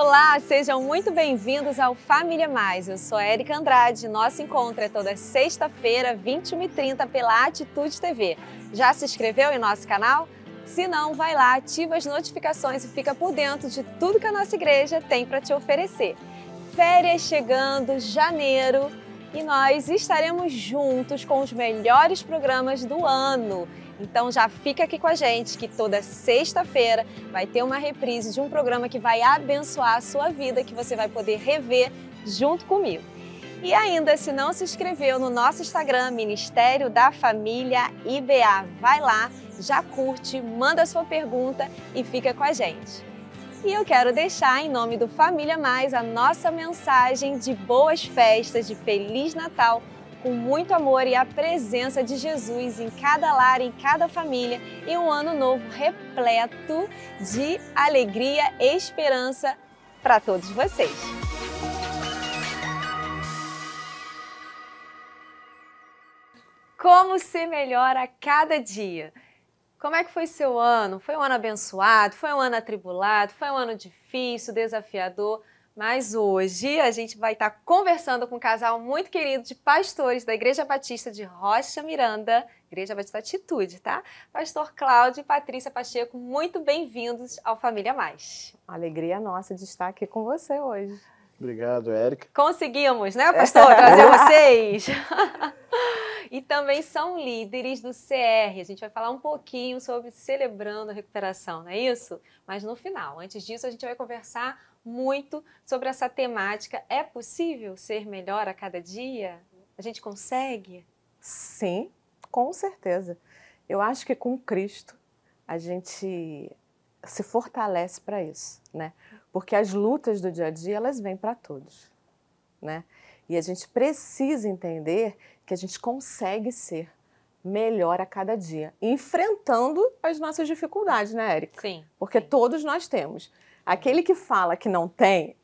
Olá, sejam muito bem-vindos ao Família Mais. Eu sou a Érica Andrade. Nosso encontro é toda sexta-feira, 21h30, pela Atitude TV. Já se inscreveu em nosso canal? Se não, vai lá, ativa as notificações e fica por dentro de tudo que a nossa igreja tem para te oferecer. Férias chegando, janeiro, e nós estaremos juntos com os melhores programas do ano. Então já fica aqui com a gente que toda sexta-feira vai ter uma reprise de um programa que vai abençoar a sua vida, que você vai poder rever junto comigo. E ainda, se não se inscreveu no nosso Instagram, Ministério da Família IBA, vai lá, já curte, manda sua pergunta e fica com a gente. E eu quero deixar, em nome do Família Mais, a nossa mensagem de boas festas, de Feliz Natal, com muito amor e a presença de Jesus em cada lar, em cada família, e um ano novo repleto de alegria e esperança para todos vocês. Como ser melhor a cada dia? Como é que foi seu ano? Foi um ano abençoado? Foi um ano atribulado? Foi um ano difícil, desafiador? Mas hoje a gente vai estar conversando com um casal muito querido de pastores da Igreja Batista de Rocha Miranda, Igreja Batista Atitude, tá? Pastor Cláudio e Patrícia Pacheco, muito bem-vindos ao Família Mais. Uma alegria nossa de estar aqui com você hoje. Obrigado, Érica. Conseguimos, né, pastor, trazer vocês? E também são líderes do CR. A gente vai falar um pouquinho sobre celebrando a recuperação, não é isso? Mas no final, antes disso, a gente vai conversar muito sobre essa temática. É possível ser melhor a cada dia? A gente consegue? Sim, com certeza. Eu acho que com Cristo a gente se fortalece para isso, né? Porque as lutas do dia a dia, elas vêm para todos, né? E a gente precisa entender que a gente consegue ser melhor a cada dia, enfrentando as nossas dificuldades, né, Érica? Sim. Porque todos nós temos. Aquele que fala que não tem,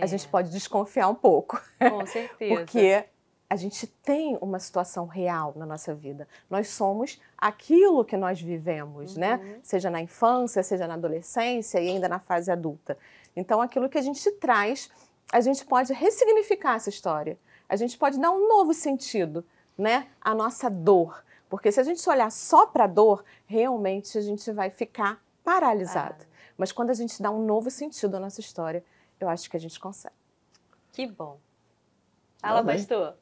a gente pode desconfiar um pouco. Com certeza. Porque a gente tem uma situação real na nossa vida. Nós somos aquilo que nós vivemos, né? Seja na infância, seja na adolescência e ainda na fase adulta. Então, aquilo que a gente traz, a gente pode ressignificar essa história. A gente pode dar um novo sentido, né, à nossa dor. Porque se a gente olhar só para a dor, realmente a gente vai ficar paralisado. Mas quando a gente dá um novo sentido à nossa história, eu acho que a gente consegue. Que bom. Fala, pastor.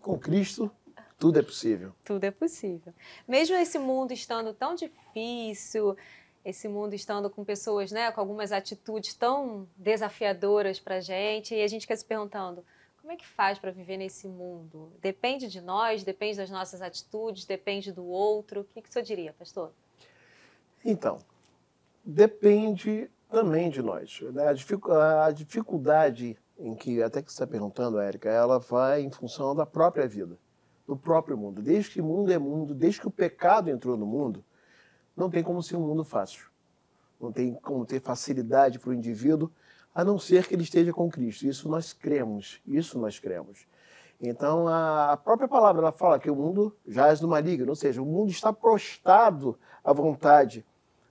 Com Cristo, tudo é possível. Tudo é possível. Mesmo esse mundo estando tão difícil, esse mundo estando com pessoas, né, com algumas atitudes tão desafiadoras para a gente, e a gente fica se perguntando, como é que faz para viver nesse mundo? Depende de nós, depende das nossas atitudes, depende do outro. O que o senhor diria, pastor? Então, depende também de nós. A dificuldade em que, até que você está perguntando, Érica, ela vai em função da própria vida, do próprio mundo. Desde que o mundo é mundo, desde que o pecado entrou no mundo, não tem como ser um mundo fácil. Não tem como ter facilidade para o indivíduo, a não ser que ele esteja com Cristo. Isso nós cremos, isso nós cremos. Então, a própria palavra ela fala que o mundo jaz no maligno, ou seja, o mundo está prostrado à vontade,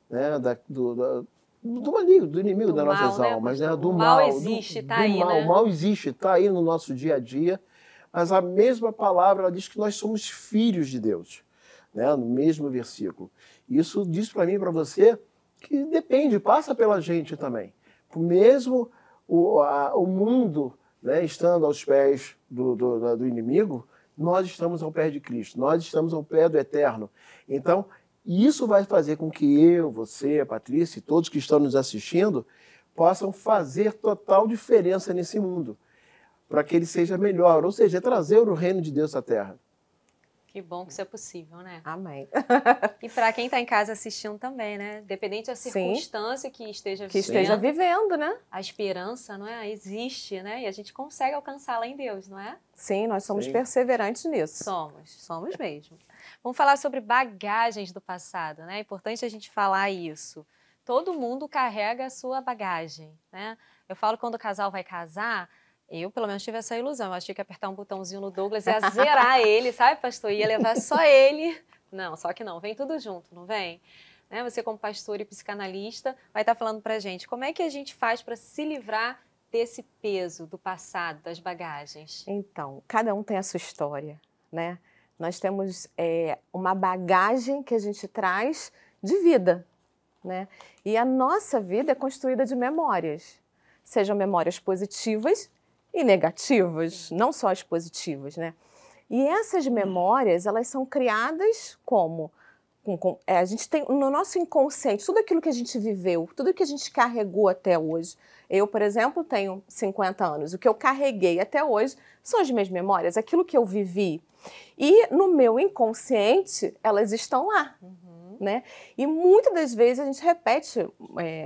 né, do maligno, do inimigo das nossas almas. Né, do mal existe, está aí, né? O mal existe, está aí no nosso dia a dia, mas a mesma palavra ela diz que nós somos filhos de Deus, né, no mesmo versículo. Isso diz para mim e para você que depende, passa pela gente também. Mesmo o mundo, né, estando aos pés do inimigo, nós estamos ao pé de Cristo, nós estamos ao pé do Eterno. Então, isso vai fazer com que eu, você, a Patrícia e todos que estão nos assistindo possam fazer total diferença nesse mundo, para que ele seja melhor, ou seja, trazer o reino de Deus à Terra. Que bom que isso é possível, né? Amém. E para quem está em casa assistindo também, né? Dependente da circunstância que esteja vivendo, né? A esperança, não é? Existe, né? E a gente consegue alcançá-la em Deus, não é? Sim, nós somos perseverantes nisso. Somos mesmo. Vamos falar sobre bagagens do passado, né? É importante a gente falar isso. Todo mundo carrega a sua bagagem, né? Eu falo quando o casal vai casar, eu, pelo menos, tive essa ilusão. Eu achei que apertar um botãozinho no Douglas ia zerar ele, sabe, pastor? Ia levar só ele. Não, só que não. Vem tudo junto, não vem? né? Você como pastor e psicanalista vai estar falando para a gente como é que a gente faz para se livrar desse peso do passado, das bagagens. Então, cada um tem a sua história, né? Nós temos uma bagagem que a gente traz de vida, né? E a nossa vida é construída de memórias, sejam memórias positivas e negativas, não só as positivas, né? E essas memórias, elas são criadas como? A gente tem no nosso inconsciente tudo aquilo que a gente viveu, tudo que a gente carregou até hoje. Eu, por exemplo, tenho 50 anos. O que eu carreguei até hoje são as minhas memórias, aquilo que eu vivi. E no meu inconsciente, elas estão lá. Né? E muitas das vezes a gente repete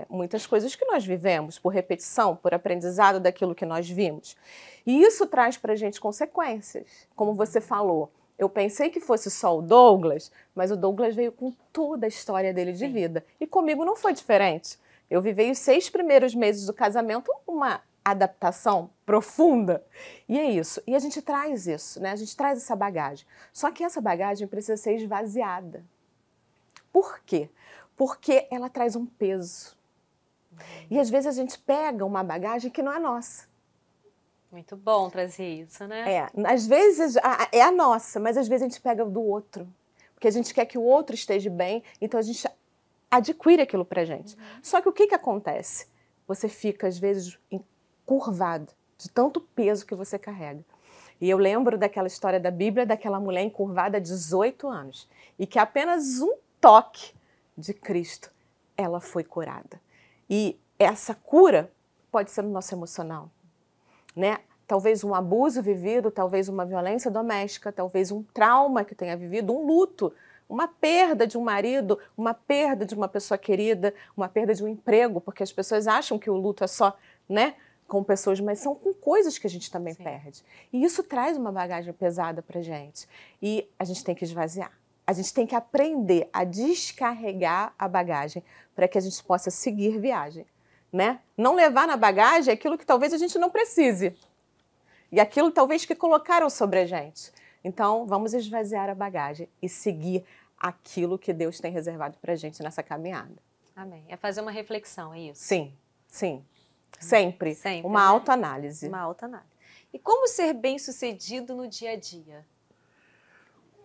muitas coisas que nós vivemos, por repetição, por aprendizado daquilo que nós vimos. E isso traz para a gente consequências. Como você falou, eu pensei que fosse só o Douglas, mas o Douglas veio com toda a história dele de vida. E comigo não foi diferente. Eu vivei os 6 primeiros meses do casamento uma adaptação profunda. E é isso. E a gente traz isso, né? A gente traz essa bagagem. Só que essa bagagem precisa ser esvaziada. Por quê? Porque ela traz um peso. E às vezes a gente pega uma bagagem que não é nossa. Muito bom trazer isso, né? Às vezes é a nossa, mas às vezes a gente pega do outro. Porque a gente quer que o outro esteja bem, então a gente adquire aquilo pra gente. Só que o que acontece? Você fica, às vezes, encurvado de tanto peso que você carrega. E eu lembro daquela história da Bíblia, daquela mulher encurvada há 18 anos. E que apenas um toque de Cristo, ela foi curada. E essa cura pode ser no nosso emocional, né? Talvez um abuso vivido, talvez uma violência doméstica, talvez um trauma que tenha vivido, um luto, uma perda de um marido, uma perda de uma pessoa querida, uma perda de um emprego, porque as pessoas acham que o luto é só, né, com pessoas, mas são com coisas que a gente também perde. E isso traz uma bagagem pesada pra gente. E a gente tem que esvaziar. A gente tem que aprender a descarregar a bagagem para que a gente possa seguir viagem, né? Não levar na bagagem aquilo que talvez a gente não precise. E aquilo talvez que colocaram sobre a gente. Então, vamos esvaziar a bagagem e seguir aquilo que Deus tem reservado para a gente nessa caminhada. Amém. É fazer uma reflexão, é isso? Sim, sim. Sempre. Uma né? autoanálise. Uma autoanálise. E como ser bem-sucedido no dia a dia?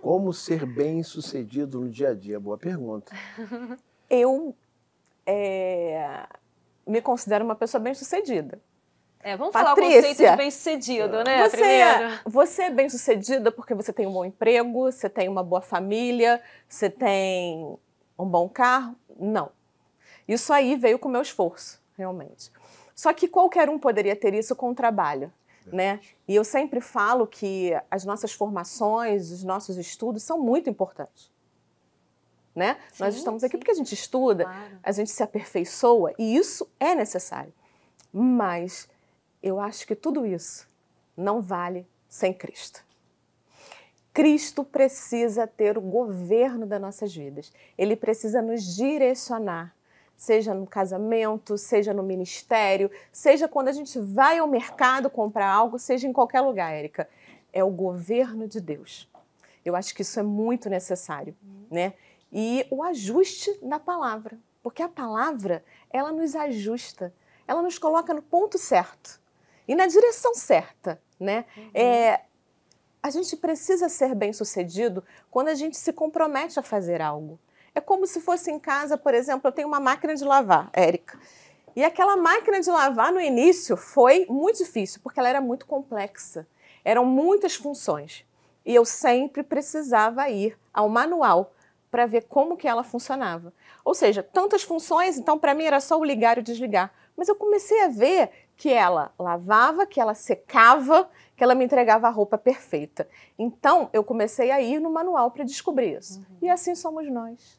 Como ser bem-sucedido no dia a dia? Boa pergunta. Eu me considero uma pessoa bem-sucedida. Vamos falar o conceito de bem-sucedido, né? Você é bem-sucedida porque você tem um bom emprego, você tem uma boa família, você tem um bom carro? Não. Isso aí veio com o meu esforço, realmente. Só que qualquer um poderia ter isso com o trabalho. Né? E eu sempre falo que as nossas formações, os nossos estudos são muito importantes. Né? Sim, nós estamos aqui porque a gente estuda, claro. A gente se aperfeiçoa e isso é necessário. Mas eu acho que tudo isso não vale sem Cristo. Cristo precisa ter o governo das nossas vidas. Ele precisa nos direcionar. Seja no casamento, seja no ministério, seja quando a gente vai ao mercado comprar algo, seja em qualquer lugar, Érica. É o governo de Deus. Eu acho que isso é muito necessário, né? E o ajuste da palavra. Porque a palavra, ela nos ajusta. Ela nos coloca no ponto certo. E na direção certa, né? A gente precisa ser bem-sucedido quando a gente se compromete a fazer algo. É como se fosse em casa, por exemplo, eu tenho uma máquina de lavar, Érica. E aquela máquina de lavar, no início, foi muito difícil, porque ela era muito complexa. Eram muitas funções. E eu sempre precisava ir ao manual para ver como que ela funcionava. Ou seja, tantas funções, então para mim era só o ligar e o desligar. Mas eu comecei a ver que ela lavava, que ela secava, que ela me entregava a roupa perfeita. Então, eu comecei a ir no manual para descobrir isso. E assim somos nós.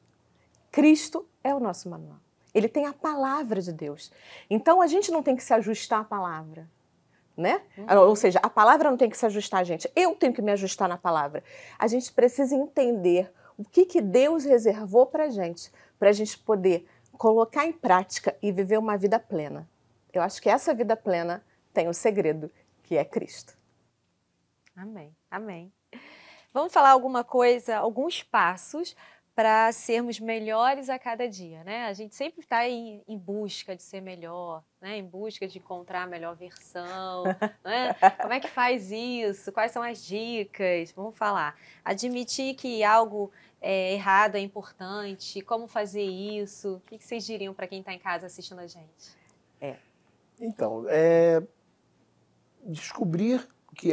Cristo é o nosso manual. Ele tem a palavra de Deus. Então, a gente não tem que se ajustar à palavra, né? Ou seja, a palavra não tem que se ajustar a gente. Eu tenho que me ajustar na palavra. A gente precisa entender o que Deus reservou para a gente poder colocar em prática e viver uma vida plena. Eu acho que essa vida plena tem um segredo, que é Cristo. Amém, amém. Vamos falar alguma coisa, alguns passos para sermos melhores a cada dia, né? A gente sempre está em busca de ser melhor, né? Em busca de encontrar a melhor versão, né? Como é que faz isso? Quais são as dicas? Vamos falar. Admitir que algo errado é importante, como fazer isso? O que vocês diriam para quem está em casa assistindo a gente? Então, descobrir que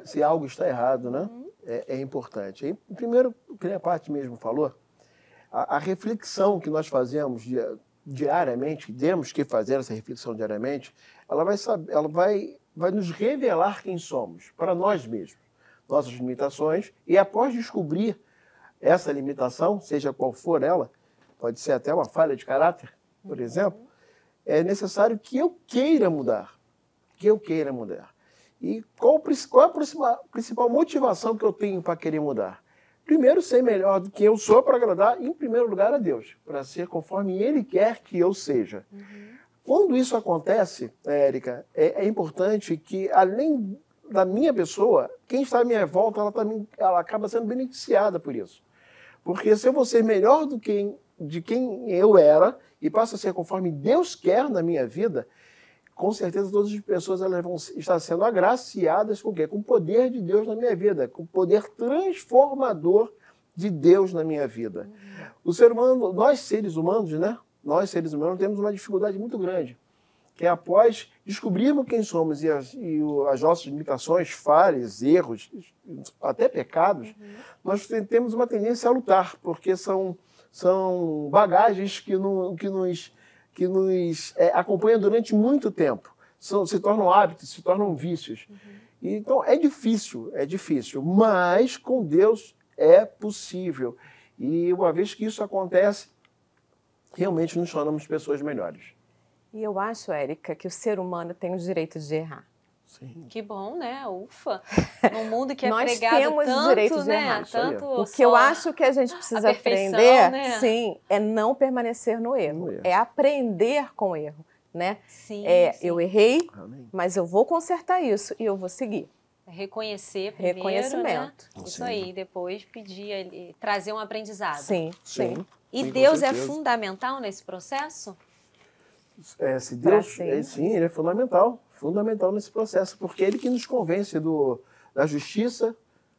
se algo está errado, né? É importante. E, primeiro, o que a parte mesmo falou, a reflexão que nós fazemos diariamente, temos que fazer essa reflexão diariamente, ela vai nos revelar quem somos, para nós mesmos, nossas limitações, e após descobrir essa limitação, seja qual for ela, pode ser até uma falha de caráter, por exemplo, é necessário que eu queira mudar, E qual a principal motivação que eu tenho para querer mudar? Primeiro, ser melhor do que eu sou para agradar, em primeiro lugar, a Deus, para ser conforme Ele quer que eu seja. Quando isso acontece, Érica, é importante que, além da minha pessoa, quem está à minha volta, ela acaba sendo beneficiada por isso. Porque se eu vou ser melhor de quem eu era e passo a ser conforme Deus quer na minha vida, com certeza todas as pessoas elas vão estar sendo agraciadas com o quê? Com o poder de Deus na minha vida, com o poder transformador de Deus na minha vida. O ser humano, nós seres humanos, né? Nós seres humanos temos uma dificuldade muito grande, que é após descobrirmos quem somos e as nossas limitações, falhas, erros, até pecados, nós temos uma tendência a lutar, porque são bagagens que nos acompanham durante muito tempo. Se tornam hábitos, se tornam vícios. Então é difícil, mas com Deus é possível. E uma vez que isso acontece, realmente nos tornamos pessoas melhores. E eu acho, Érica, que o ser humano tem o direito de errar. Sim. Que bom, né? Ufa! Num mundo que é Nós pregado temos tanto, o direito de né? errar. Tanto O que eu acho que a gente precisa aprender, né? sim, é não permanecer no erro. É aprender com o erro, né? Sim, sim. Eu errei, Amém. mas eu vou consertar isso e eu vou seguir. Reconhecer primeiro, Reconhecimento. Né? Isso aí, depois pedir, trazer um aprendizado. Sim. E Sim, Deus é fundamental nesse processo? Se Deus, sim, ele é fundamental nesse processo, porque é ele que nos convence da justiça,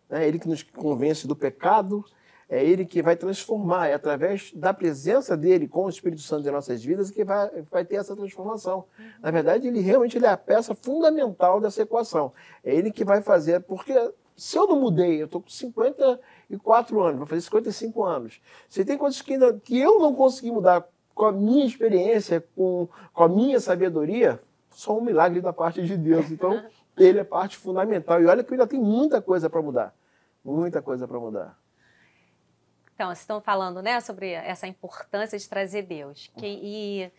né? Ele que nos convence do pecado, é ele que vai transformar, é através da presença dele com o Espírito Santo em nossas vidas que vai ter essa transformação. Na verdade, ele realmente é a peça fundamental dessa equação. É ele que vai fazer, porque se eu não mudei, eu estou com 54 anos, vou fazer 55 anos, se tem coisas que eu não consegui mudar com a minha experiência, com a minha sabedoria, só um milagre da parte de Deus. Então, ele é parte fundamental. E olha que ainda tem muita coisa para mudar. Muita coisa para mudar. Então, vocês estão falando, né, sobre essa importância de trazer Deus. E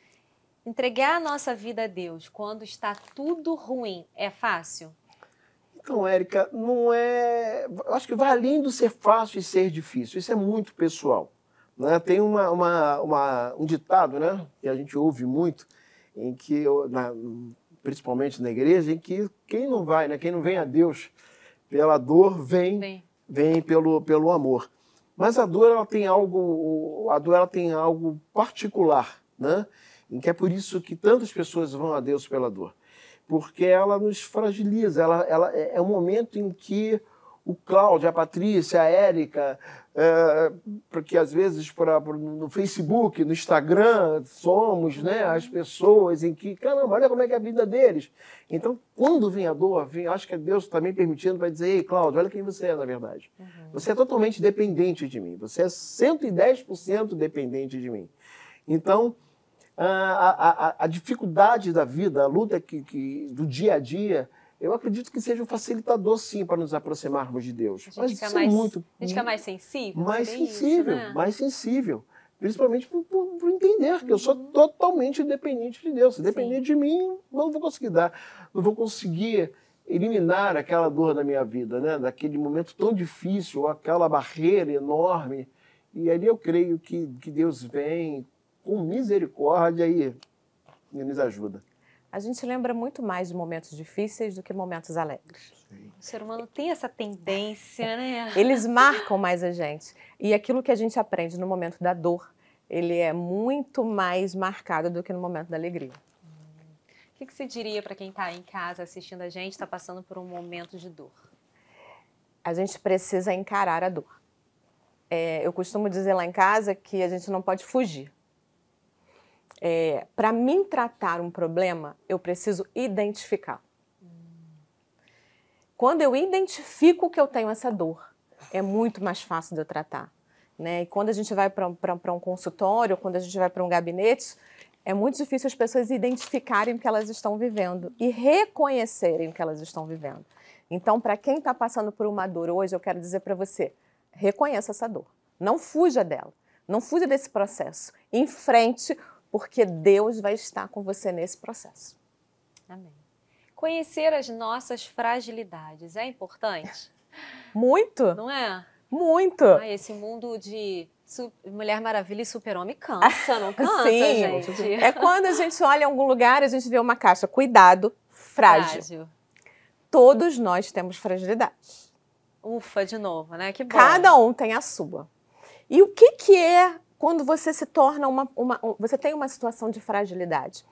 entregar a nossa vida a Deus quando está tudo ruim é fácil? Então, Érica, não é... Eu acho que vai além do ser fácil e ser difícil. Isso é muito pessoal. Né? Tem um ditado, né, que a gente ouve muito, em que, principalmente na igreja, em que quem não vai, né, quem não vem a Deus pela dor, vem pelo amor. Mas a dor ela tem algo particular, né? Em que é por isso que tantas pessoas vão a Deus pela dor. Porque ela nos fragiliza, ela é um momento em que o Cláudio, a Patrícia, a Érica, porque às vezes no Facebook, no Instagram, somos, né, as pessoas em que, caramba, olha como é que é a vida deles. Então, quando vem a dor, acho que é Deus também permitindo para dizer, ei, Cláudio, olha quem você é, na verdade. Você é totalmente dependente de mim, você é 110% dependente de mim. Então, a dificuldade da vida, a luta do dia a dia, eu acredito que seja um facilitador, sim, para nos aproximarmos de Deus. A gente fica mais sensível? Mais sensível. Principalmente por entender que eu sou totalmente dependente de Deus. Se depender de mim, eu não vou conseguir não vou conseguir eliminar aquela dor da minha vida, né? Daquele momento tão difícil, aquela barreira enorme. E ali eu creio que Deus vem com misericórdia e nos ajuda. a gente lembra muito mais de momentos difíceis do que momentos alegres. Sim. O ser humano tem essa tendência, né? Eles marcam mais a gente. E aquilo que a gente aprende no momento da dor, ele é muito mais marcado do que no momento da alegria. O que você diria para quem está em casa assistindo a gente, está passando por um momento de dor? A gente precisa encarar a dor. Eu costumo dizer lá em casa que a gente não pode fugir. Para mim tratar um problema, eu preciso identificar. Quando eu identifico que eu tenho essa dor, é muito mais fácil de eu tratar, né? E quando a gente vai para um consultório, quando a gente vai para um gabinete, é muito difícil as pessoas identificarem o que elas estão vivendo e reconhecerem o que elas estão vivendo. Então, para quem está passando por uma dor hoje, eu quero dizer para você, reconheça essa dor. Não fuja dela, não fuja desse processo. Enfrente, porque Deus vai estar com você nesse processo. Amém. Conhecer as nossas fragilidades é importante? Muito. Não é? Muito. Esse mundo de Mulher Maravilha e Super-Homem cansa, não cansa, Sim. gente? É quando a gente olha em algum lugar, a gente vê uma caixa, cuidado, frágil. Todos nós temos fragilidades. Ufa, de novo, né? Que bom. Cada um tem a sua. E o que é quando você se torna você tem uma situação de fragilidade?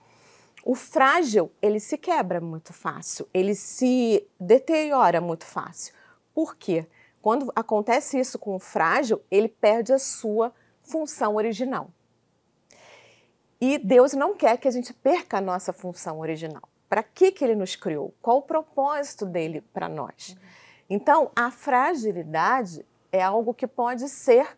O frágil, ele se quebra muito fácil, ele se deteriora muito fácil. Por quê? Quando acontece isso com o frágil, ele perde a sua função original. E Deus não quer que a gente perca a nossa função original. Para que ele nos criou? Qual o propósito dele para nós? Então, a fragilidade é algo que pode ser,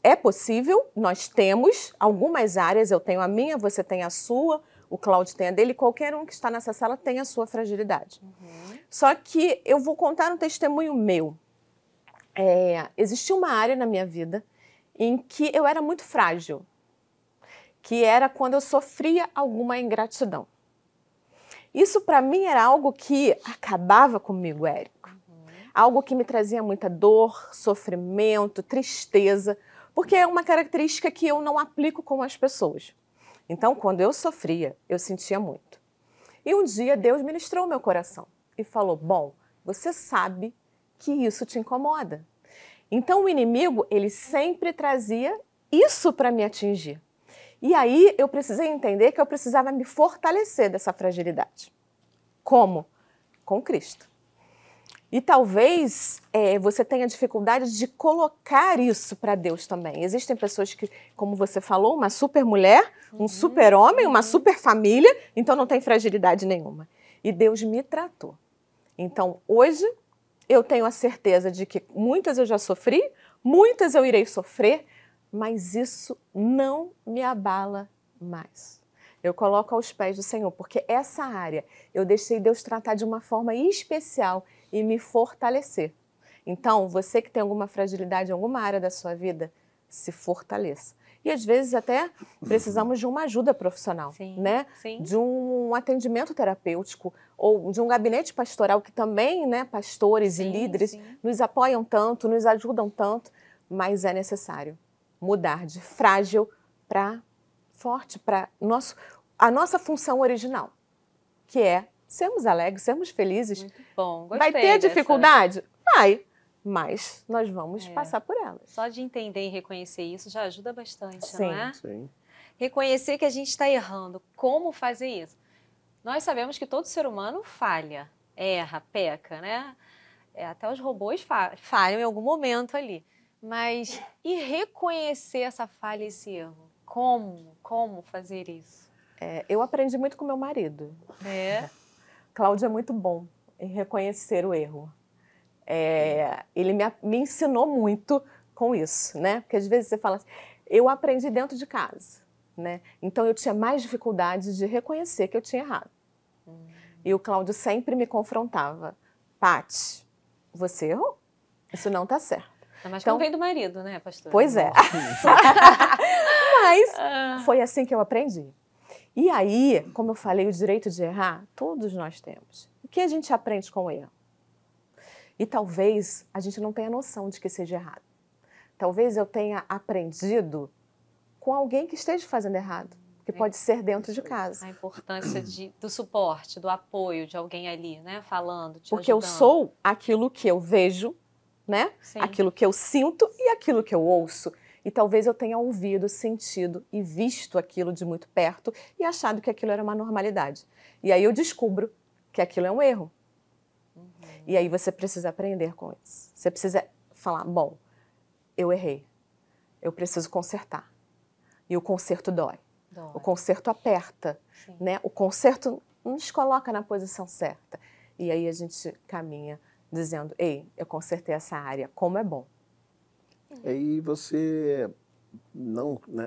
é possível, nós temos algumas áreas, eu tenho a minha, você tem a sua, o Cláudio tem a dele, qualquer um que está nessa sala tem a sua fragilidade. Só que eu vou contar um testemunho meu. Existia uma área na minha vida em que eu era muito frágil, que era quando eu sofria alguma ingratidão. Isso para mim era algo que acabava comigo, Érico. Algo que me trazia muita dor, sofrimento, tristeza, porque é uma característica que eu não aplico com as pessoas. Então, quando eu sofria, eu sentia muito. E um dia Deus ministrou o meu coração e falou, bom, você sabe que isso te incomoda. Então o inimigo, ele sempre trazia isso para me atingir. E aí eu precisei entender que eu precisava me fortalecer dessa fragilidade. Como? Com Cristo. E talvez você tenha dificuldade de colocar isso para Deus também. Existem pessoas que, como você falou, uma super mulher, um super homem, uma super família, então não tem fragilidade nenhuma. E Deus me tratou. Então, hoje, eu tenho a certeza de que muitas eu já sofri, muitas eu irei sofrer, mas isso não me abala mais. Eu coloco aos pés do Senhor, porque essa área eu deixei Deus tratar de uma forma especial e me fortalecer. Então, você que tem alguma fragilidade em alguma área da sua vida, se fortaleça. E às vezes até precisamos de uma ajuda profissional, Sim, né? sim. De um atendimento terapêutico ou de um gabinete pastoral que também, né, pastores e líderes nos apoiam tanto, nos ajudam tanto, mas é necessário mudar de frágil para forte, para a nossa função original, que é sermos alegres, sermos felizes. Muito bom, gostei Vai ter dessa. dificuldade? Vai, mas nós vamos passar por elas. Só de entender e reconhecer isso já ajuda bastante, Sim. não é? Sim. Reconhecer que a gente está errando. Como fazer isso? Nós sabemos que todo ser humano falha, erra, peca, né? Até os robôs falham em algum momento ali. Mas e reconhecer essa falha e esse erro? Como fazer isso? Eu aprendi muito com meu marido. Cláudio é muito bom em reconhecer o erro. Ele me ensinou muito com isso, né? Porque às vezes você fala assim, eu aprendi dentro de casa, né? Então eu tinha mais dificuldade de reconhecer que eu tinha errado. E o Cláudio sempre me confrontava. Paty, você errou? Isso não está certo. Mas então, vem do marido, né, pastor? Pois é. Mas foi assim que eu aprendi. E aí, como eu falei, o direito de errar, todos nós temos. O que a gente aprende com o erro? E talvez a gente não tenha noção de que seja errado. Talvez eu tenha aprendido com alguém que esteja fazendo errado. que pode ser dentro de casa. A importância do suporte, do apoio de alguém ali, né? Falando, te Porque eu ajudando. sou aquilo que eu vejo, né? Sim. Aquilo que eu sinto e aquilo que eu ouço. E talvez eu tenha ouvido, sentido e visto aquilo de muito perto e achado que aquilo era uma normalidade. E aí eu descubro que aquilo é um erro. E aí você precisa aprender com isso. Você precisa falar, bom, eu errei. Eu preciso consertar. E o conserto dói. O conserto aperta, né? O conserto nos coloca na posição certa. E aí a gente caminha dizendo, ei, eu consertei essa área, como é bom. Aí você,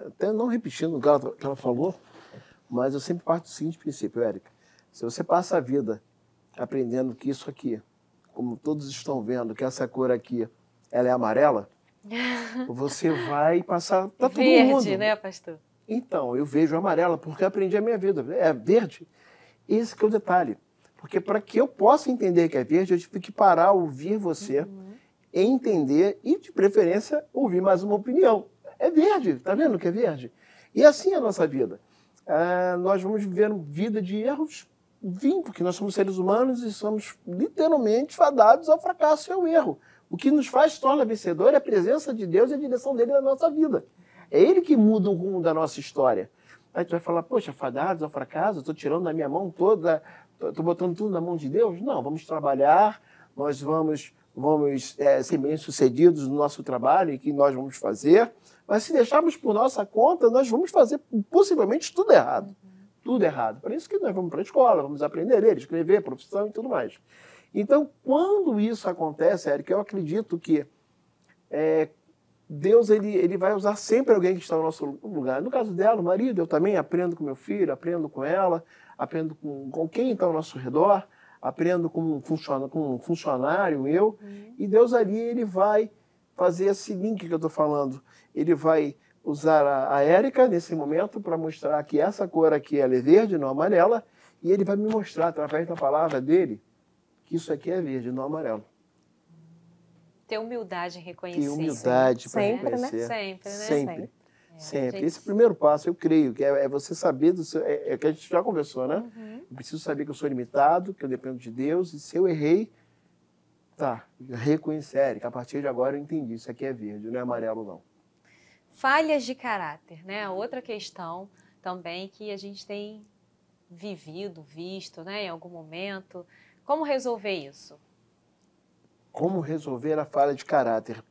até não repetindo o que ela falou, mas eu sempre parto do seguinte princípio, Érica. Se você passa a vida aprendendo que isso aqui, como todos estão vendo, que essa cor aqui, ela é amarela, você vai passar para todo mundo. Verde, né, pastor? Então, eu vejo amarela porque eu aprendi a minha vida. É verde. Esse que é o detalhe. Porque para que eu possa entender que é verde, eu tive que parar, ouvir você, entender e, de preferência, ouvir mais uma opinião. É verde, tá vendo que é verde? E assim é a nossa vida. Nós vamos viver uma vida de erros, porque nós somos seres humanos e somos literalmente fadados ao fracasso e ao erro. O que nos faz torna vencedor é a presença de Deus e a direção dele na nossa vida. É ele que muda o rumo da nossa história. Aí tu vai falar, poxa, fadados ao fracasso, estou tirando da minha mão toda, estou botando tudo na mão de Deus? Não, vamos trabalhar, nós vamos ser bem-sucedidos no nosso trabalho e que nós vamos fazer, mas se deixarmos por nossa conta, nós vamos fazer possivelmente tudo errado. Tudo errado. Por isso que nós vamos para a escola, vamos aprender a ler, escrever, profissão e tudo mais. Então, quando isso acontece, Érica, eu acredito que Deus ele vai usar sempre alguém que está no nosso lugar. No caso dela, o marido, eu também aprendo com meu filho, aprendo com ela, aprendo com quem está ao nosso redor, aprendo com um funcionário, eu. E Deus ali ele vai fazer esse link que eu estou falando. Ele vai usar a Érica nesse momento para mostrar que essa cor aqui ela é verde, não amarela, e ele vai me mostrar através da palavra dele que isso aqui é verde, não amarelo. Ter humildade em reconhecer. Ter humildade para Sempre, reconhecer. né? Sempre, né? Sempre. Sempre. Gente... Esse é o primeiro passo, eu creio, que é você saber, é que a gente já conversou, né? Eu preciso saber que eu sou limitado, que eu dependo de Deus, e se eu errei, reconhecer, que a partir de agora eu entendi, isso aqui é verde, não é amarelo não. Falhas de caráter, né? Outra questão também que a gente tem visto, né, em algum momento. Como resolver isso? Como resolver a falha de caráter?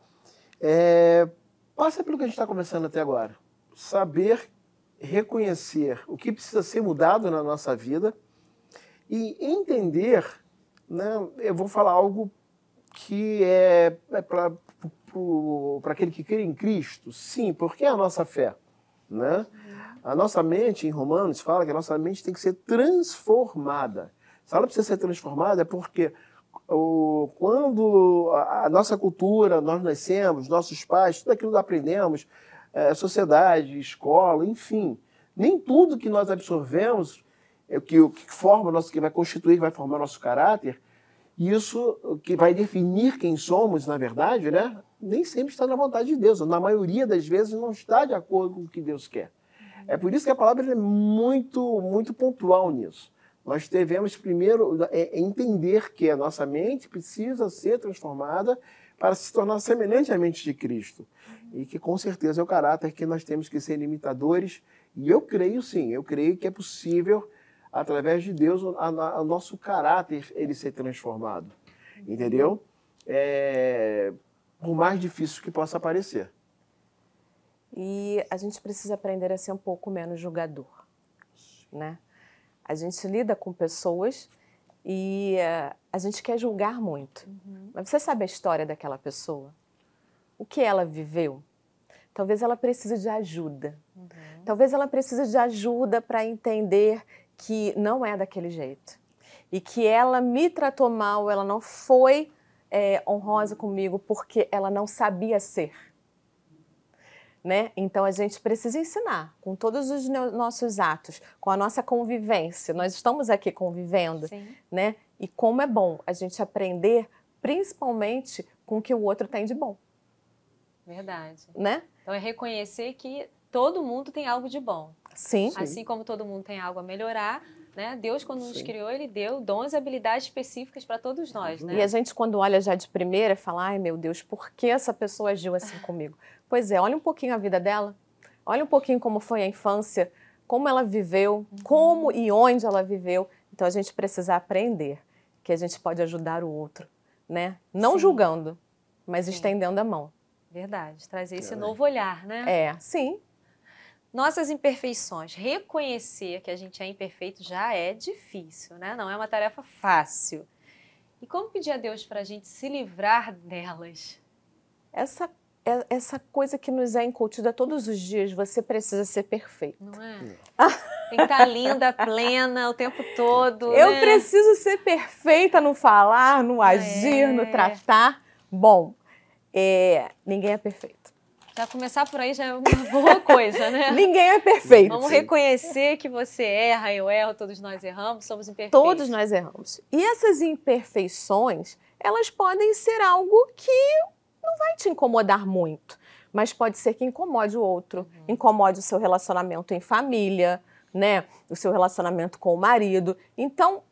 Passa pelo que a gente está conversando até agora. Saber reconhecer o que precisa ser mudado na nossa vida e entender, né, eu vou falar algo que é para aquele que crê em Cristo, sim, porque é a nossa fé. Né? A nossa mente, em Romanos, fala que a nossa mente tem que ser transformada. Se ela precisa ser transformada é porque quando a nossa cultura, nós nascemos, nossos pais, tudo aquilo que aprendemos, sociedade, escola, enfim, nem tudo que nós absorvemos, que forma nosso, que vai constituir, que vai formar nosso caráter, isso que vai definir quem somos, na verdade, né, nem sempre está na vontade de Deus, na maioria das vezes não está de acordo com o que Deus quer. É por isso que a palavra é muito, muito pontual nisso. Nós devemos primeiro entender que a nossa mente precisa ser transformada para se tornar semelhante à mente de Cristo. E que com certeza é o caráter que nós temos que ser limitadores. E eu creio sim, eu creio que é possível, através de Deus, o nosso caráter ele ser transformado. Entendeu? Por mais difícil que possa parecer. E a gente precisa aprender a ser um pouco menos julgador, né? A gente lida com pessoas e a gente quer julgar muito. Mas você sabe a história daquela pessoa? O que ela viveu? Talvez ela precise de ajuda. Talvez ela precise de ajuda para entender que não é daquele jeito. E que ela me tratou mal, ela não foi honrosa comigo porque ela não sabia ser. Né? Então a gente precisa ensinar com todos os nossos atos, com a nossa convivência. Nós estamos aqui convivendo, né? E como é bom a gente aprender, principalmente com o que o outro tem de bom. Verdade. Né? Então é reconhecer que todo mundo tem algo de bom. Sim. Assim como todo mundo tem algo a melhorar, né? Deus, quando nos Sim. criou, Ele deu dons e habilidades específicas para todos nós, né? E a gente, quando olha já de primeira, fala, ai meu Deus, por que essa pessoa agiu assim comigo? Pois é, olha um pouquinho a vida dela, olha um pouquinho como foi a infância, como ela viveu, como e onde ela viveu. Então a gente precisa aprender que a gente pode ajudar o outro, né? Não Sim. julgando, mas Sim. estendendo a mão. Verdade, trazer esse É. novo olhar, né? Sim. Nossas imperfeições, reconhecer que a gente é imperfeito já é difícil, né? Não é uma tarefa fácil. E como pedir a Deus para a gente se livrar delas? Essa coisa que nos é incutida todos os dias, você precisa ser perfeito. Não é? Tem que estar linda, plena o tempo todo, Eu né? preciso ser perfeita no falar, no agir, no tratar. Bom, ninguém é perfeito. Já começar por aí já é uma boa coisa, né? Ninguém é perfeito. Vamos reconhecer que você erra, eu erro, todos nós erramos, somos imperfeitos. Todos nós erramos. E essas imperfeições, elas podem ser algo que não vai te incomodar muito, mas pode ser que incomode o outro, incomode o seu relacionamento em família, né? O seu relacionamento com o marido. Então,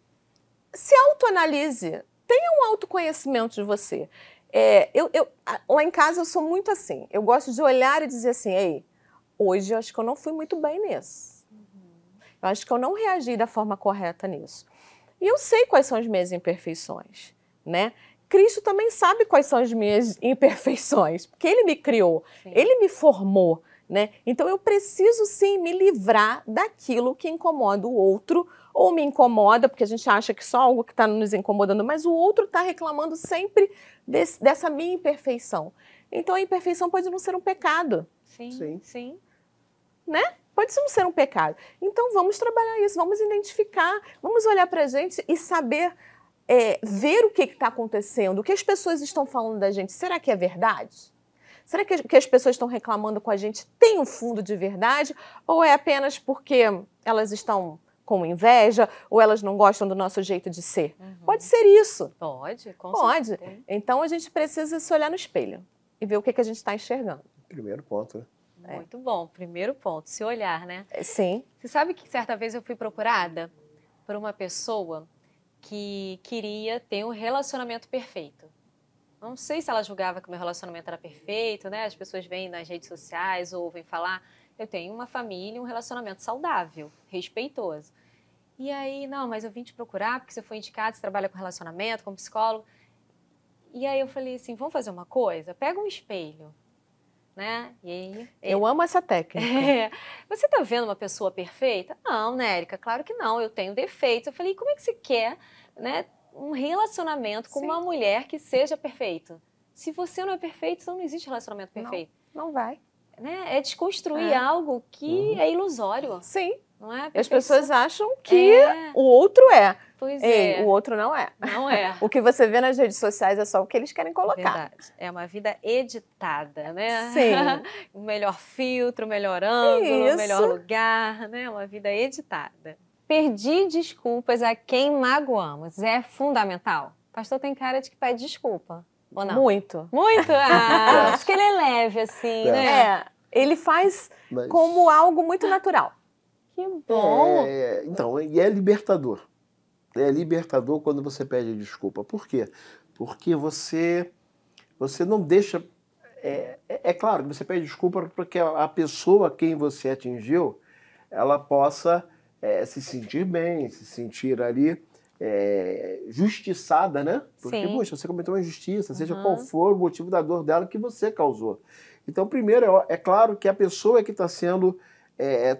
se autoanalise, tenha um autoconhecimento de você. Lá em casa eu sou muito assim, eu gosto de olhar e dizer assim, ei, hoje eu acho que eu não fui muito bem nisso. Eu acho que eu não reagi da forma correta nisso. E eu sei quais são as minhas imperfeições, né? Cristo também sabe quais são as minhas imperfeições, porque Ele me criou, Sim. Ele me formou, né? Então eu preciso sim me livrar daquilo que incomoda o outro, ou me incomoda, porque a gente acha que só algo que está nos incomodando, mas o outro está reclamando sempre dessa minha imperfeição. Então a imperfeição pode não ser um pecado. Sim. Né? Pode não ser um pecado. Então vamos trabalhar isso, vamos identificar, vamos olhar para a gente e saber ver o que está acontecendo, o que as pessoas estão falando da gente. Será que é verdade? Será que o que as pessoas estão reclamando com a gente tem um fundo de verdade? Ou é apenas porque elas estão com inveja ou elas não gostam do nosso jeito de ser? Pode ser isso. Pode, com Pode. certeza. Então a gente precisa se olhar no espelho e ver o que a gente está enxergando. Primeiro ponto, né? Muito bom. Primeiro ponto, se olhar, né? Sim. Você sabe que certa vez eu fui procurada por uma pessoa que queria ter um relacionamento perfeito. Não sei se ela julgava que o meu relacionamento era perfeito, né? As pessoas vêm nas redes sociais, ouvem falar, eu tenho uma família, um relacionamento saudável, respeitoso. E aí, não, mas eu vim te procurar porque você foi indicado, você trabalha com relacionamento, como psicólogo. E aí eu falei assim, vamos fazer uma coisa? Pega um espelho, né? E aí, Eu amo essa técnica. Você tá vendo uma pessoa perfeita? Não, né, Érica? Claro que não, eu tenho defeitos. Eu falei, como é que você quer, né, um relacionamento com uma mulher que seja perfeito? Se você não é perfeito, então não existe relacionamento perfeito. Não vai. Né? É desconstruir algo que é ilusório. Sim. Não é? E as pessoas acham que o outro é. Pois Ei, é. o outro não é. Não é. O que você vê nas redes sociais é só o que eles querem colocar. Verdade. É uma vida editada, né? Sim. O melhor filtro, o melhor ângulo, Isso. o melhor lugar, né? Uma vida editada. Pedir desculpas a quem magoamos é fundamental? O pastor tem cara de que pede desculpa, ou não? Muito. Muito? Ah, acho que ele é leve, assim, né? Ele faz Mas- como algo muito natural. Que bom. Então, e é libertador. É libertador quando você pede desculpa. Por quê? Porque você não deixa... É claro que você pede desculpa porque a pessoa a quem você atingiu, ela possa se sentir bem, se sentir ali justiçada, né? Porque, Sim. poxa, você cometeu uma injustiça, seja qual for o motivo da dor dela que você causou. Então, primeiro, é claro que a pessoa que está sendo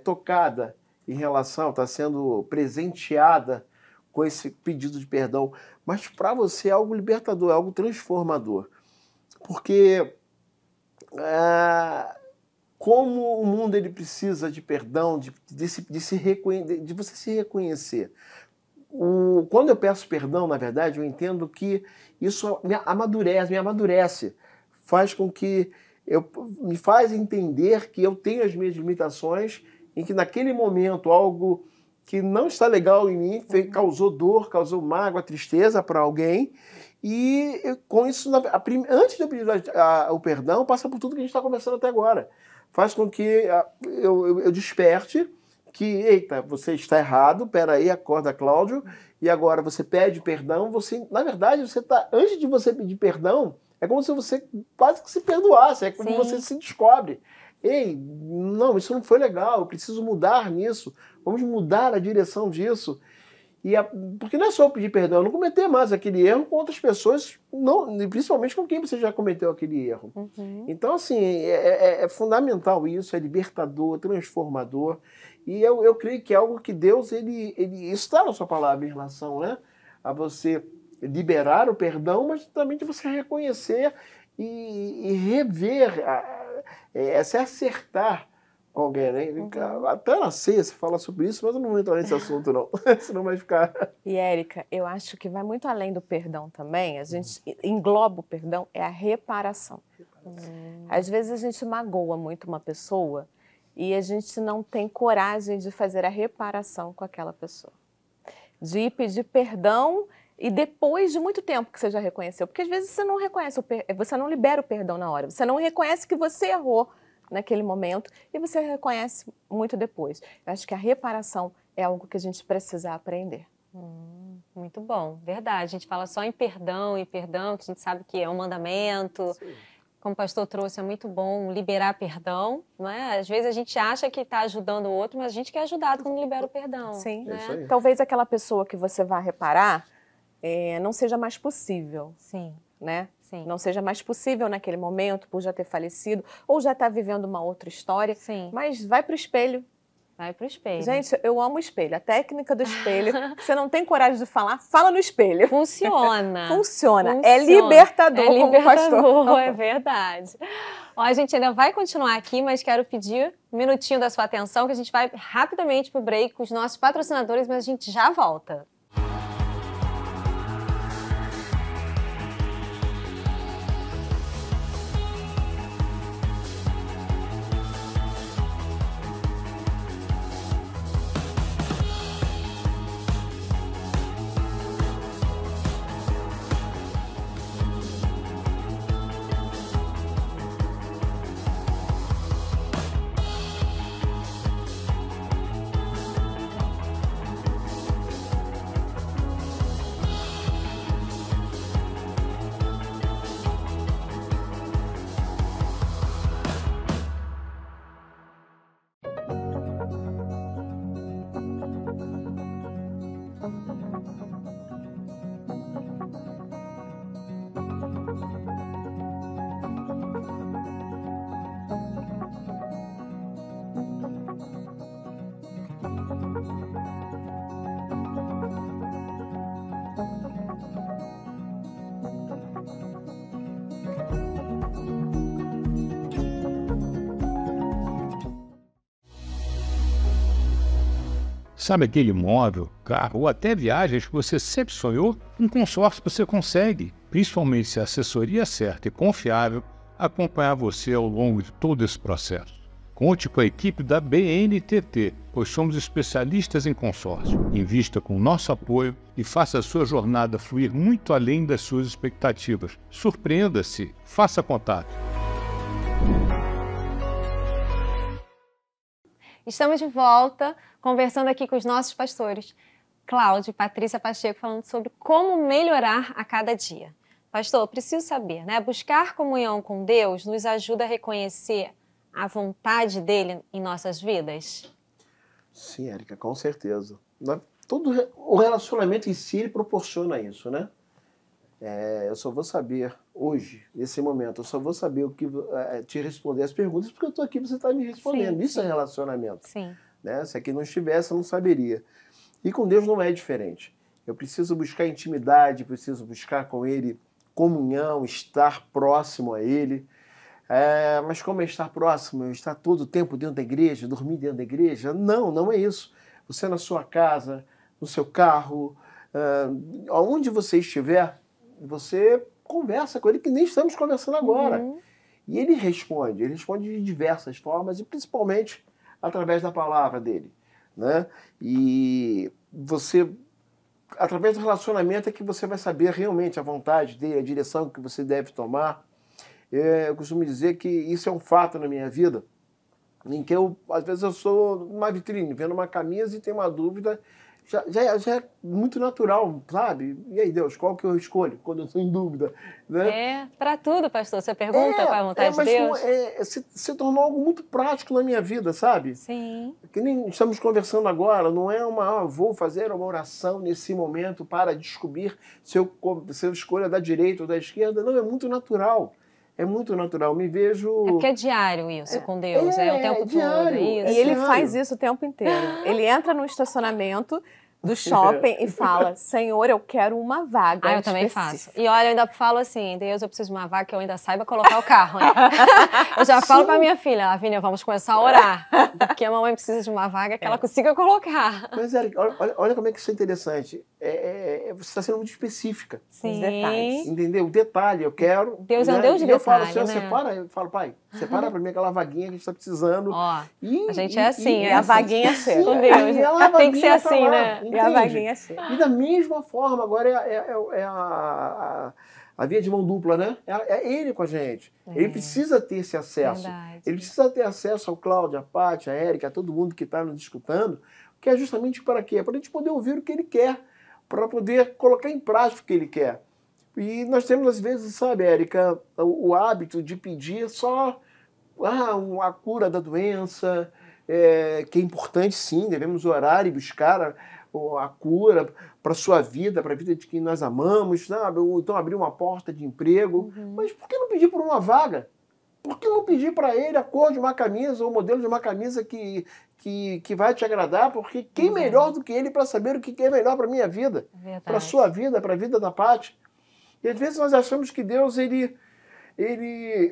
tocada em relação, está sendo presenteada com esse pedido de perdão, mas para você é algo libertador, é algo transformador. Porque como o mundo ele precisa de perdão, de você se reconhecer. Quando eu peço perdão, na verdade, eu entendo que isso me amadurece, faz com que me faz entender que eu tenho as minhas limitações, em que naquele momento algo que não está legal em mim causou dor, causou mágoa, tristeza para alguém, e com isso, antes de eu pedir o perdão, passa por tudo que a gente está conversando até agora. Faz com que eu desperte que, eita, você está errado, peraí, acorda, Cláudio, e agora você pede perdão, na verdade, antes de você pedir perdão, é como se você quase que se perdoasse, é quando Sim. você se descobre. Ei, não, isso não foi legal, eu preciso mudar nisso, vamos mudar a direção disso. Porque não é só pedir perdão, não cometer mais aquele erro com outras pessoas, não, principalmente com quem você já cometeu aquele erro. Uhum. Então, assim, é fundamental isso, é libertador, transformador, e eu creio que é algo que Deus, isso está na sua palavra em relação, né, a você liberar o perdão, mas também de você reconhecer e rever, se acertar com alguém, né? Uhum. Até na ceia se fala sobre isso, mas eu não vou entrar nesse assunto, não. Senão vai ficar... E, Érica, eu acho que vai muito além do perdão também. A gente engloba o perdão, é a reparação. Às vezes a gente magoa muito uma pessoa e a gente não tem coragem de fazer a reparação com aquela pessoa. De ir pedir perdão e depois de muito tempo que você já reconheceu. Porque às vezes você não reconhece, você não libera o perdão na hora. Você não reconhece que você errou naquele momento e você reconhece muito depois. Eu acho que a reparação é algo que a gente precisa aprender. Muito bom, verdade. A gente fala só em perdão, que a gente sabe que é um mandamento. Sim. Como o pastor trouxe, é muito bom liberar perdão, não é? Às vezes a gente acha que está ajudando o outro, mas a gente quer ajudar quando libera o perdão. Sim, né? Talvez aquela pessoa que você vai reparar não seja mais possível. Sim. Né? Sim. Não seja mais possível naquele momento, por já ter falecido, ou já estar vivendo uma outra história. Sim. Mas vai para o espelho. Vai para o espelho. Gente, eu amo o espelho. A técnica do espelho, você não tem coragem de falar, fala no espelho. Funciona. Funciona. É libertador, como o pastor. É verdade. Ó, a gente ainda vai continuar aqui, mas quero pedir um minutinho da sua atenção, que a gente vai rapidamente para o break com os nossos patrocinadores, mas a gente já volta. Sabe aquele imóvel, carro ou até viagens que você sempre sonhou? Um consórcio você consegue, principalmente se a assessoria é certa e confiável, acompanhar você ao longo de todo esse processo. Conte com a equipe da BNTT, pois somos especialistas em consórcio. Invista com nosso apoio e faça a sua jornada fluir muito além das suas expectativas. Surpreenda-se, faça contato. Estamos de volta, conversando aqui com os nossos pastores, Cláudio e Patrícia Pacheco, falando sobre como melhorar a cada dia. Pastor, preciso saber, né? Buscar comunhão com Deus nos ajuda a reconhecer a vontade dele em nossas vidas? Sim, Érica, com certeza. Todo o relacionamento em si proporciona isso, né? Eu só vou saber hoje, nesse momento, eu só vou saber o que te responder as perguntas porque eu estou aqui e você está me respondendo. Sim, isso sim. É relacionamento. Sim. Né? Se aqui não estivesse, eu não saberia. E com Deus não é diferente. Eu preciso buscar intimidade, preciso buscar com Ele comunhão, estar próximo a Ele. Mas como é estar próximo? Estar todo o tempo dentro da igreja, dormir dentro da igreja? Não, não é isso. Você na sua casa, no seu carro, aonde você estiver, você conversa com Ele, que nem estamos conversando agora. Uhum. E Ele responde de diversas formas e principalmente através da palavra dele, né? E você, através do relacionamento é que você vai saber realmente a vontade dele, a direção que você deve tomar. Eu costumo dizer que isso é um fato na minha vida. em que às vezes eu sou numa vitrine, vendo uma camisa e tenho uma dúvida, já é muito natural, sabe? E aí, Deus, qual que eu escolho quando eu estou em dúvida? Né? Para tudo, pastor. Você pergunta qual é a vontade de Deus? Se tornou algo muito prático na minha vida, sabe? Sim. Que nem estamos conversando agora, não é vou fazer uma oração nesse momento para descobrir se eu escolho da direita ou da esquerda. Não, é muito natural. É muito natural. Me vejo... É porque é diário isso com Deus, é o tempo diário, todo, é isso? E ele faz isso o tempo inteiro. Ele entra no estacionamento do shopping e fala, Senhor, eu quero uma vaga eu também faço. E olha, eu ainda falo assim, Deus, eu preciso de uma vaga que eu ainda saiba colocar o carro. Né? Eu já falo pra minha filha, Lavínia, vamos começar a orar, porque a mamãe precisa de uma vaga que ela consiga colocar. Mas, Érica, olha como é que isso é interessante. Você está sendo muito específica. Sim. Os detalhes. Entendeu? O detalhe, eu quero... Deus é um Deus de detalhe, eu falo detalhe, assim, né? separa, eu falo, pai, separa pra mim aquela vaguinha que a gente está precisando. Ó, a gente é assim, a vaguinha chega. Com Deus. Tem que ser assim, né? E a vaguinha chega. E da mesma forma, agora a via de mão dupla, né? É ele com a gente. Ele precisa ter esse acesso. Verdade. Ele precisa ter acesso ao Cláudio, a Paty, a Érica, a todo mundo que está nos escutando, que é justamente para quê? Para a gente poder ouvir o que ele quer, para poder colocar em prática o que ele quer. E nós temos, às vezes, sabe, Érica, o hábito de pedir só a cura da doença, que é importante sim, devemos orar e buscar a cura para a sua vida, para a vida de quem nós amamos, sabe? Ou então abrir uma porta de emprego. Mas por que não pedir por uma vaga? Por que não pedir para ele a cor de uma camisa ou o modelo de uma camisa que vai te agradar? Porque quem melhor do que ele para saber o que é melhor para a minha vida, para a sua vida, para a vida da Paty? E às vezes nós achamos que Deus ele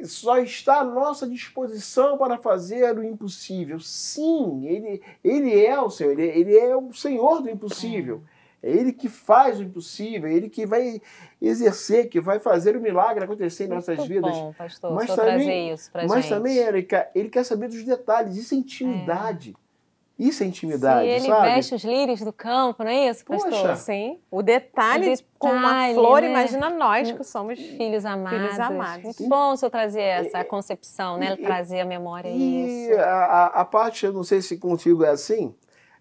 só está à nossa disposição para fazer o impossível. Sim, ele é o Senhor, ele é o Senhor do impossível. É ele que faz o impossível, é ele que vai exercer, que vai fazer o milagre acontecer em nossas vidas. Bom, pastor, mas trazer isso pra gente. Mas também, Érica, ele quer saber dos detalhes, isso é intimidade. Isso é intimidade, ele sabe? veste os lírios do campo, não é isso, pastor? Poxa. Sim, o detalhe com uma detalhe, flor, né? imagina nós que somos Filhos amados. Filhos amados. Muito bom o senhor trazer essa concepção, né? Trazer a memória E isso. a Paty, eu não sei se contigo é assim,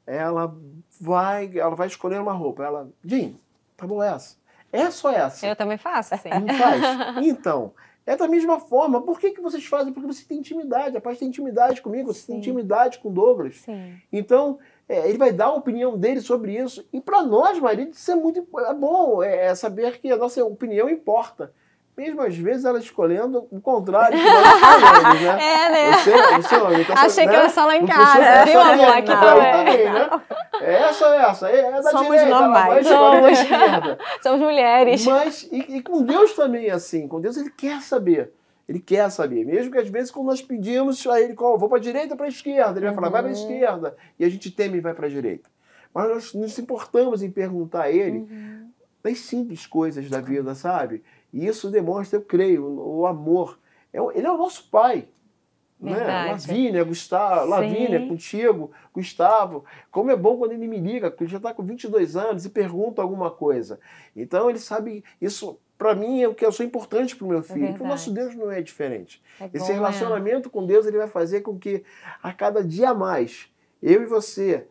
ela vai escolher uma roupa. Ela, Jim, tá bom essa? Essa ou essa? Eu também faço, assim. Não faz? Então, é da mesma forma. Por que vocês fazem? Porque você tem intimidade. A Paty tem intimidade comigo, você tem intimidade com o Douglas. Sim. Então, ele vai dar a opinião dele sobre isso. E para nós, maridos, isso é muito bom. Saber que a nossa opinião importa. Mesmo às vezes ela escolhendo o contrário que nós escolhemos, né? né? Você, tá Achei que né? era só lá em Não casa, funciona viu, só amor? aqui, Aqui não, também. né? Essa. É da Somos direita, ela vai normais. escolher da esquerda. Somos mulheres. Mas, e com Deus também é assim. Com Deus ele quer saber. Ele quer saber. Mesmo que às vezes quando nós pedimos a ele, vou para a direita ou para a esquerda, ele vai falar, vai para a esquerda. E a gente teme e vai para a direita. Mas nós nos importamos em perguntar a ele das simples coisas da vida, sabe? E isso demonstra, eu creio, o amor. Ele é o nosso pai. Né? Lavínia, Lavínia, contigo, Gustavo. Como é bom quando ele me liga, porque ele já está com 22 anos e pergunta alguma coisa. Então ele sabe, isso para mim é o que eu sou importante para o meu filho. Porque o nosso Deus não é diferente. Esse relacionamento com Deus ele vai fazer com que a cada dia mais, eu e você,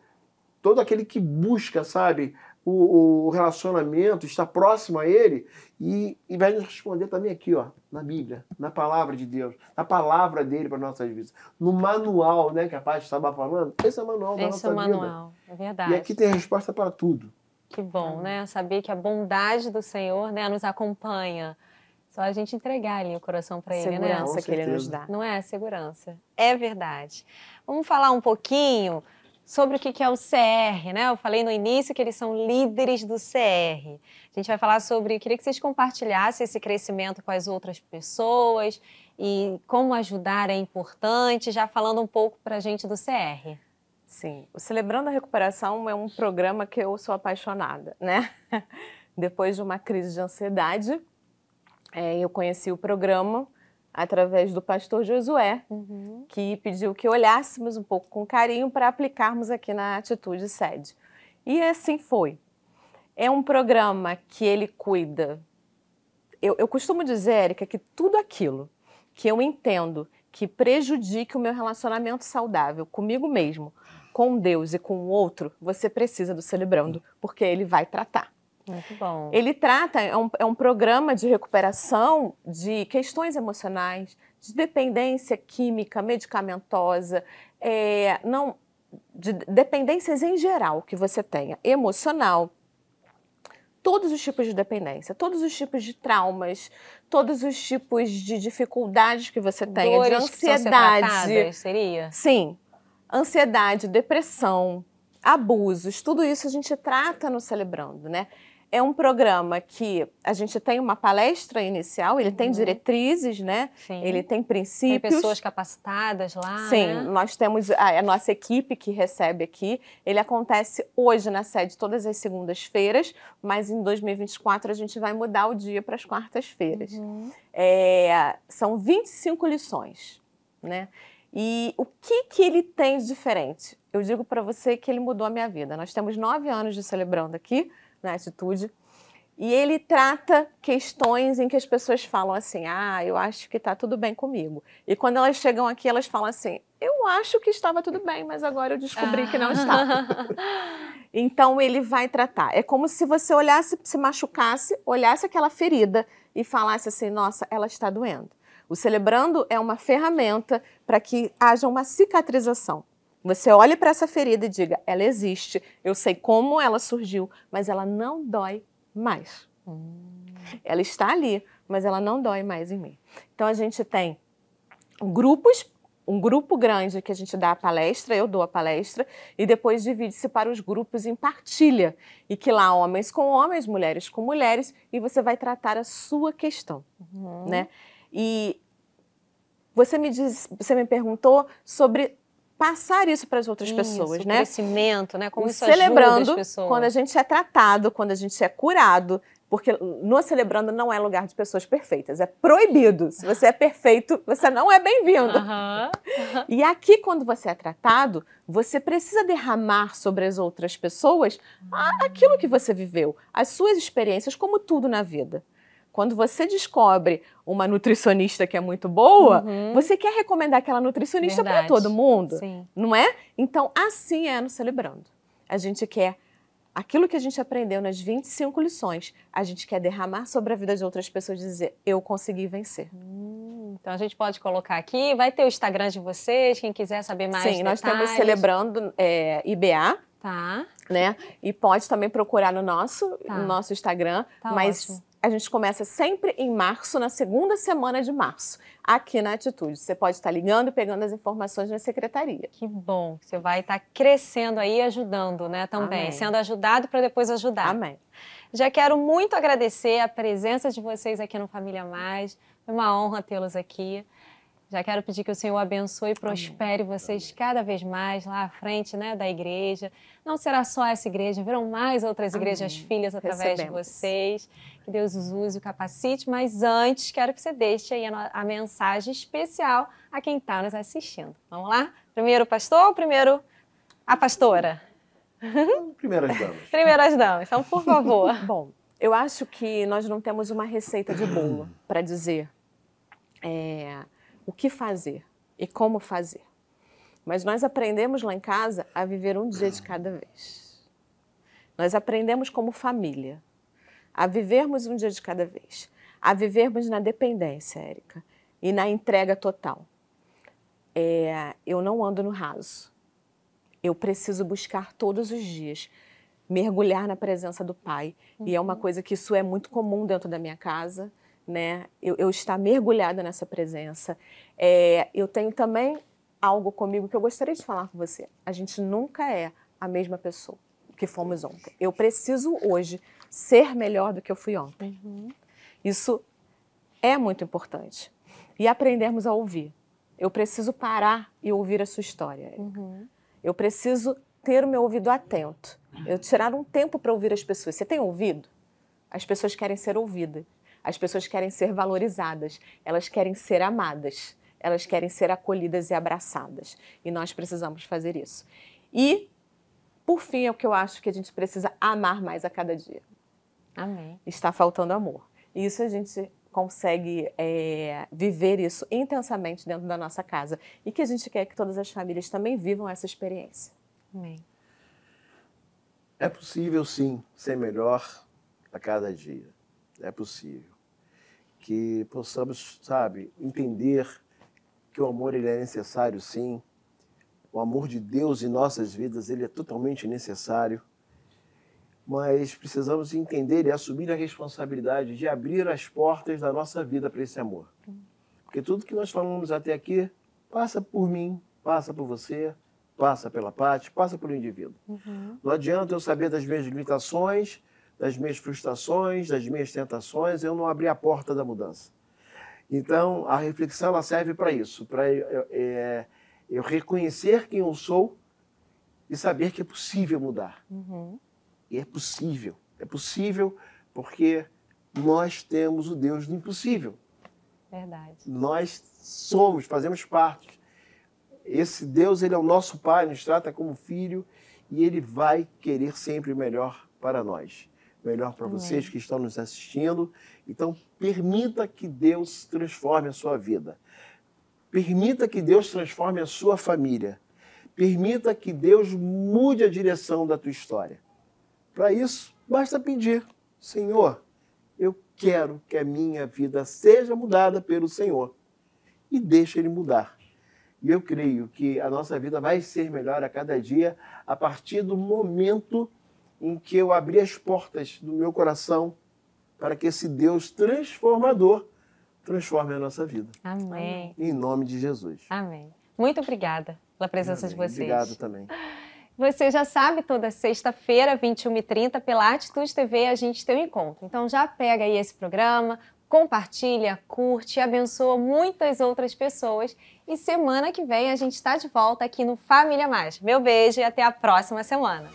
todo aquele que busca, sabe, o relacionamento, está próximo a ele e vai nos responder também aqui, ó, na Bíblia, na palavra de Deus, na palavra dele para nossas vidas, no manual, né, que a Paty estava falando. Esse é o manual da nossa vida. Esse é o manual, é verdade. E aqui tem resposta para tudo. Que bom, né? Saber que a bondade do Senhor, né, nos acompanha. Só a gente entregar ali o coração para ele, né? Segurança que ele nos dá. Não é? Segurança. É verdade. Vamos falar um pouquinho sobre o que é o CR, né? Eu falei no início que eles são líderes do CR. A gente vai falar sobre, queria que vocês compartilhassem esse crescimento com as outras pessoas e como ajudar é importante, já falando um pouco para a gente do CR. Sim, o Celebrando a Recuperação é um programa que eu sou apaixonada, né? Depois de uma crise de ansiedade, eu conheci o programa através do pastor Josué, que pediu que olhássemos um pouco com carinho para aplicarmos aqui na Atitude Sede. E assim foi. É um programa que ele cuida. Eu costumo dizer, Érica, que tudo aquilo que eu entendo que prejudique o meu relacionamento saudável comigo mesmo, com Deus e com o outro, você precisa do Celebrando, porque ele vai tratar. Muito bom. Ele trata, é um programa de recuperação de questões emocionais, de dependência química, medicamentosa, de dependências em geral que você tenha, emocional, todos os tipos de dependência, todos os tipos de traumas, todos os tipos de dificuldades que você tenha, Dores de ansiedade. Que são ser tratadas, seria? Sim, ansiedade, depressão, abusos, tudo isso a gente trata no Celebrando, né? É um programa que a gente tem uma palestra inicial, ele tem diretrizes, né? Sim. Ele tem princípios. Tem pessoas capacitadas lá, Sim, né? nós temos a nossa equipe que recebe aqui. Ele acontece hoje na sede todas as segundas-feiras, mas em 2024 a gente vai mudar o dia para as quartas-feiras. São 25 lições, né? E o que ele tem de diferente? Eu digo para você que ele mudou a minha vida. Nós temos 9 anos de Celebrando aqui, na Atitude, e ele trata questões em que as pessoas falam assim, eu acho que está tudo bem comigo. E quando elas chegam aqui, elas falam assim, eu acho que estava tudo bem, mas agora eu descobri que não está. Então ele vai tratar. É como se você olhasse, se machucasse, olhasse aquela ferida e falasse assim, nossa, ela está doendo. O Celebrando é uma ferramenta para que haja uma cicatrização. Você olhe para essa ferida e diga, ela existe, eu sei como ela surgiu, mas ela não dói mais. Ela está ali, mas ela não dói mais em mim. Então a gente tem um grupo grande que a gente dá a palestra, eu dou a palestra, e depois divide-se para os grupos em partilha. E que lá homens com homens, mulheres com mulheres, e você vai tratar a sua questão. Né? E você me perguntou sobre passar isso para as outras pessoas, né? O crescimento, né? Como isso Celebrando, ajuda as pessoas. quando a gente é tratado, quando a gente é curado, porque no Celebrando não é lugar de pessoas perfeitas, é proibido. Se você é perfeito, você não é bem-vindo. E aqui, quando você é tratado, você precisa derramar sobre as outras pessoas aquilo que você viveu, as suas experiências, como tudo na vida. Quando você descobre uma nutricionista que é muito boa, você quer recomendar aquela nutricionista para todo mundo, não é? Então, assim é no Celebrando. A gente quer aquilo que a gente aprendeu nas 25 lições, a gente quer derramar sobre a vida de outras pessoas e dizer, eu consegui vencer. Então, a gente pode colocar aqui, vai ter o Instagram de vocês, quem quiser saber mais detalhes. Sim, nós temos Celebrando IBA. Tá. Né? E pode também procurar no nosso Instagram, mas ótimo. A gente começa sempre em março, na segunda semana de março, aqui na Atitude. Você pode estar ligando e pegando as informações na secretaria. Que bom, você vai estar crescendo aí, ajudando, né, também. Amém. Sendo ajudado para depois ajudar. Amém. Já quero muito agradecer a presença de vocês aqui no Família Mais. Foi uma honra tê-los aqui. Já quero pedir que o Senhor abençoe e prospere vocês cada vez mais lá à frente, né, da igreja. Não será só essa igreja, virão mais outras igrejas filhas através de vocês. Que Deus os use e capacite. Mas antes, quero que você deixe aí a mensagem especial a quem está nos assistindo. Vamos lá? Primeiro o pastor ou primeiro a pastora? Primeiras damas. Primeiras damas, então, por favor. Bom, eu acho que nós não temos uma receita de bolo para dizer o que fazer e como fazer. Mas nós aprendemos lá em casa a viver um dia de cada vez. Nós aprendemos como família a vivermos um dia de cada vez, a vivermos na dependência, Érica, e na entrega total. Eu não ando no raso. Eu preciso buscar todos os dias, mergulhar na presença do Pai. E é uma coisa que isso é muito comum dentro da minha casa, né? Eu estar mergulhada nessa presença. Eu tenho também algo comigo que eu gostaria de falar com você. A gente nunca é a mesma pessoa que fomos ontem. Eu preciso hoje ser melhor do que eu fui ontem. Isso é muito importante. E aprendermos a ouvir. Eu preciso parar e ouvir a sua história. Eu preciso ter o meu ouvido atento. Eu tirar um tempo para ouvir as pessoas. Você tem ouvido? As pessoas querem ser ouvidas. As pessoas querem ser valorizadas. Elas querem ser amadas. Elas querem ser acolhidas e abraçadas. E nós precisamos fazer isso. E, por fim, é o que eu acho que a gente precisa amar mais a cada dia. Amém. Está faltando amor. E isso a gente consegue viver isso intensamente dentro da nossa casa. E que a gente quer que todas as famílias também vivam essa experiência. Amém. É possível, sim, ser melhor a cada dia. É possível. Que possamos, sabe, entender que o amor ele é necessário, sim. O amor de Deus em nossas vidas ele é totalmente necessário. Mas precisamos entender e assumir a responsabilidade de abrir as portas da nossa vida para esse amor. Porque tudo que nós falamos até aqui passa por mim, passa por você, passa pela Paty, passa pelo indivíduo. Não adianta eu saber das minhas limitações, das minhas frustrações, das minhas tentações, eu não abrir a porta da mudança. Então, a reflexão ela serve para isso, para eu reconhecer quem eu sou e saber que é possível mudar. E é possível porque nós temos o Deus do impossível. Verdade. Nós fazemos parte. Esse Deus, ele é o nosso Pai, nos trata como filho e ele vai querer sempre o melhor para nós. Melhor para vocês que estão nos assistindo. Então, permita que Deus transforme a sua vida. Permita que Deus transforme a sua família. Permita que Deus mude a direção da tua história. Para isso, basta pedir: Senhor, eu quero que a minha vida seja mudada pelo Senhor. E deixa Ele mudar. E eu creio que a nossa vida vai ser melhor a cada dia a partir do momento em que eu abrir as portas do meu coração para que esse Deus transformador transforme a nossa vida. Amém. Em nome de Jesus. Amém. Muito obrigada pela presença de vocês. Obrigado também. Você já sabe, toda sexta-feira, 21h30, pela Atitude TV, a gente tem um encontro. Então já pega aí esse programa, compartilha, curte, abençoa muitas outras pessoas. E semana que vem a gente está de volta aqui no Família Mais. Meu beijo e até a próxima semana.